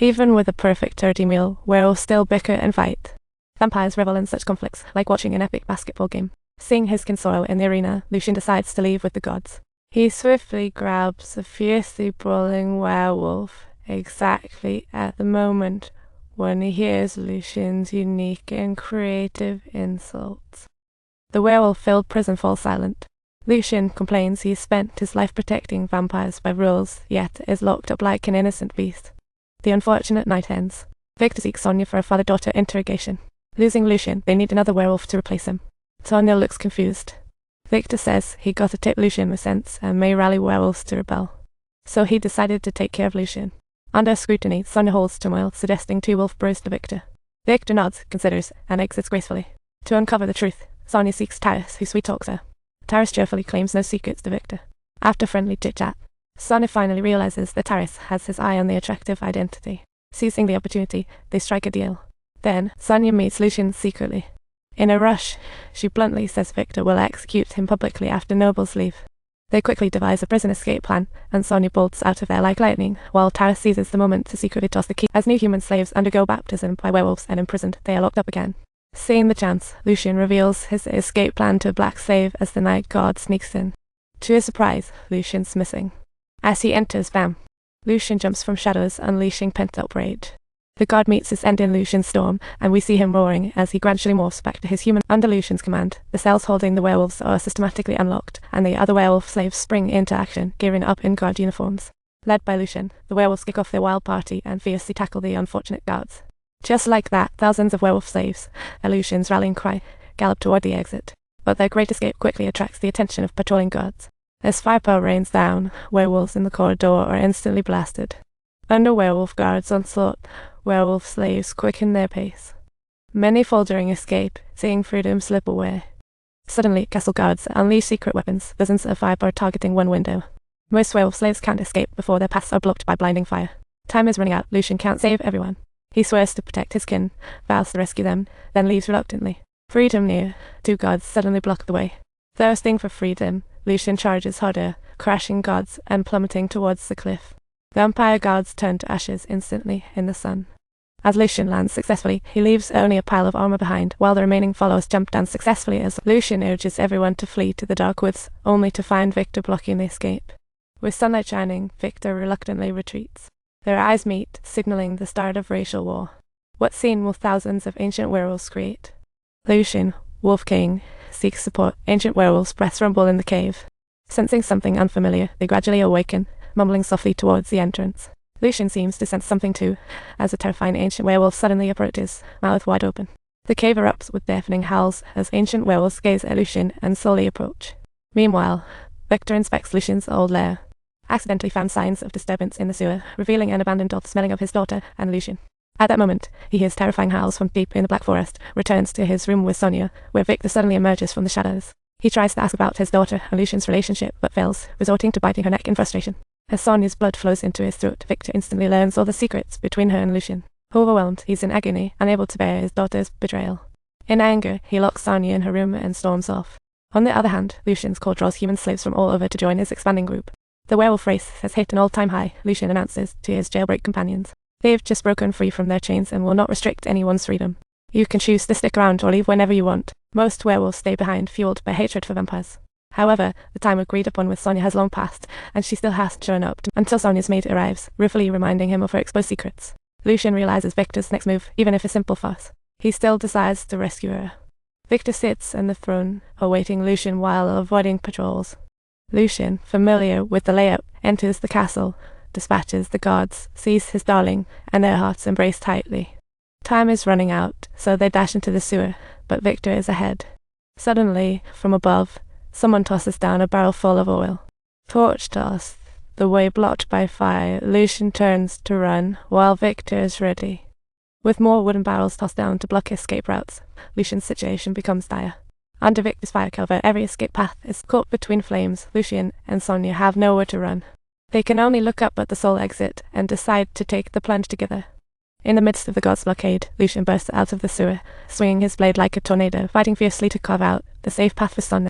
Even with a perfect turkey meal, werewolves still bicker and fight. Vampires revel in such conflicts, like watching an epic basketball game. Seeing his kin sorrow in the arena, Lucien decides to leave with the gods. He swiftly grabs a fiercely brawling werewolf exactly at the moment when he hears Lucien's unique and creative insults. The werewolf-filled prison falls silent. Lucien complains he's spent his life protecting vampires by rules, yet is locked up like an innocent beast. The unfortunate night ends. Victor seeks Sonia for a father-daughter interrogation. Losing Lucien, they need another werewolf to replace him. Sonia looks confused. Victor says he got a tip Lucien was sense and may rally werewolves to rebel. So he decided to take care of Lucien. Under scrutiny, Sonia holds turmoil, suggesting 2 wolf bros to Victor. Victor nods, considers, and exits gracefully. To uncover the truth, Sonia seeks Taris, who sweet-talks her. Taris cheerfully claims no secrets to Victor. After friendly chit-chat, Sonia finally realizes that Taris has his eye on the attractive identity. Seizing the opportunity, they strike a deal. Then, Sonia meets Lucien secretly. In a rush, she bluntly says Victor will execute him publicly after nobles leave. They quickly devise a prison escape plan, and Sonia bolts out of there like lightning, while Taris seizes the moment to secretly toss the key. As new human slaves undergo baptism by werewolves and imprisoned, they are locked up again. Seeing the chance, Lucien reveals his escape plan to a black slave as the night god sneaks in. To his surprise, Lucien's missing. As he enters, bam! Lucien jumps from shadows, unleashing pent-up rage. The god meets his end in Lucien's storm, and we see him roaring as he gradually morphs back to his human. Under Lucien's command, the cells holding the werewolves are systematically unlocked, and the other werewolf slaves spring into action, gearing up in guard uniforms. Led by Lucien, the werewolves kick off their wild party and fiercely tackle the unfortunate guards. Just like that, thousands of werewolf slaves, at Lucien's rallying cry, gallop toward the exit. But their great escape quickly attracts the attention of patrolling guards. As firepower rains down, werewolves in the corridor are instantly blasted. Under werewolf guards' onslaught, werewolf slaves quicken their pace. Many fall during escape, seeing freedom slip away. Suddenly, castle guards unleash secret weapons, dozens of firepower targeting one window. Most werewolf slaves can't escape before their paths are blocked by blinding fire. Time is running out. Lucien can't save everyone. He swears to protect his kin, vows to rescue them, then leaves reluctantly. Freedom near, 2 guards suddenly block the way. Thirsting for freedom, Lucien charges harder, crashing guards and plummeting towards the cliff. Vampire guards turn to ashes instantly in the sun. As Lucien lands successfully, he leaves only a pile of armor behind, while the remaining followers jump down successfully as Lucien urges everyone to flee to the dark woods, only to find Victor blocking the escape. With sunlight shining, Victor reluctantly retreats. Their eyes meet, signaling the start of racial war. What scene will thousands of ancient werewolves create? Lucien, Wolf King, seeks support. Ancient werewolves' breaths rumble in the cave. Sensing something unfamiliar, they gradually awaken, mumbling softly towards the entrance. Lucien seems to sense something too, as a terrifying ancient werewolf suddenly approaches, mouth wide open. The cave erupts with deafening howls as ancient werewolves gaze at Lucien and slowly approach. Meanwhile, Victor inspects Lucien's old lair. Accidentally found signs of disturbance in the sewer, revealing an abandoned doll smelling of his daughter and Lucien. At that moment, he hears terrifying howls from deep in the Black Forest, returns to his room with Sonia, where Victor suddenly emerges from the shadows. He tries to ask about his daughter and Lucien's relationship, but fails, resorting to biting her neck in frustration. As Sonia's blood flows into his throat, Victor instantly learns all the secrets between her and Lucien. Overwhelmed, he's in agony, unable to bear his daughter's betrayal. In anger, he locks Sonia in her room and storms off. On the other hand, Lucien's court draws human slaves from all over to join his expanding group. The werewolf race has hit an all-time high, Lucien announces to his jailbreak companions. They've just broken free from their chains and will not restrict anyone's freedom. You can choose to stick around or leave whenever you want. Most werewolves stay behind, fueled by hatred for vampires. However, the time agreed upon with Sonia has long passed, and she still hasn't shown up until Sonia's maid arrives, ruefully reminding him of her exposed secrets. Lucien realizes Victor's next move, even if a simple farce. He still decides to rescue her. Victor sits on the throne, awaiting Lucien while avoiding patrols. Lucien, familiar with the layout, enters the castle, dispatches the guards, sees his darling, and their hearts embrace tightly. Time is running out, so they dash into the sewer, but Victor is ahead. Suddenly, from above, someone tosses down a barrel full of oil. Torch tossed, the way blocked by fire, Lucien turns to run, while Victor is ready. With more wooden barrels tossed down to block escape routes, Lucien's situation becomes dire. Under Victor's fire cover, every escape path is caught between flames. Lucien and Sonia have nowhere to run. They can only look up at the sole exit and decide to take the plunge together. In the midst of the gods' blockade, Lucien bursts out of the sewer, swinging his blade like a tornado, fighting fiercely to carve out the safe path for Sonia.